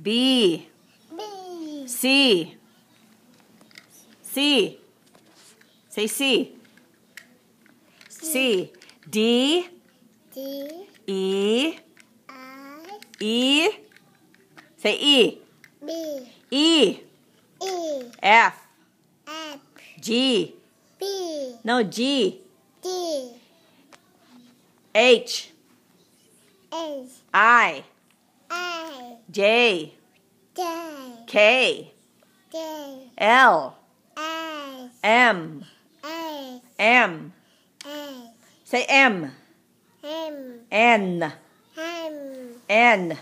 B. B. C. C. Say C. C. D. D. E. I. E. Say E. B. E. E. F. F. G. B. No, G. D. H. H. I. I. J. J. K. J. L. S. M. S. M. S. Say M. M. N. M. N.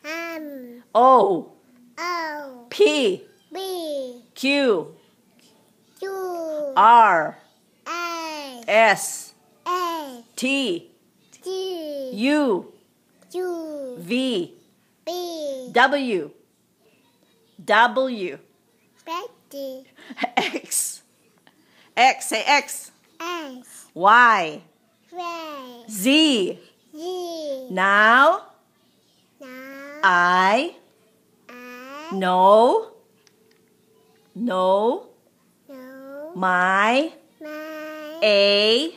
M. O. O. P. B. Q. Q. R. S. S. S. T. T. U. U. V. B. W. W. Betty. X. X. Say X. S. Y. Y. Z. Z. Now Now. I I. know No. my My. A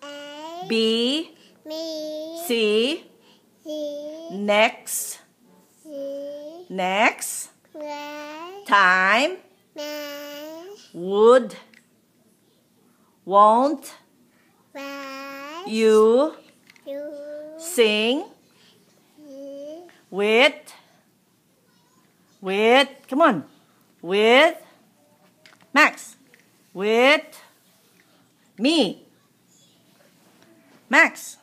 A. B Me. C C. next C. next Y. time My. would won't Y. you You. sing C. with come on with Max with me Max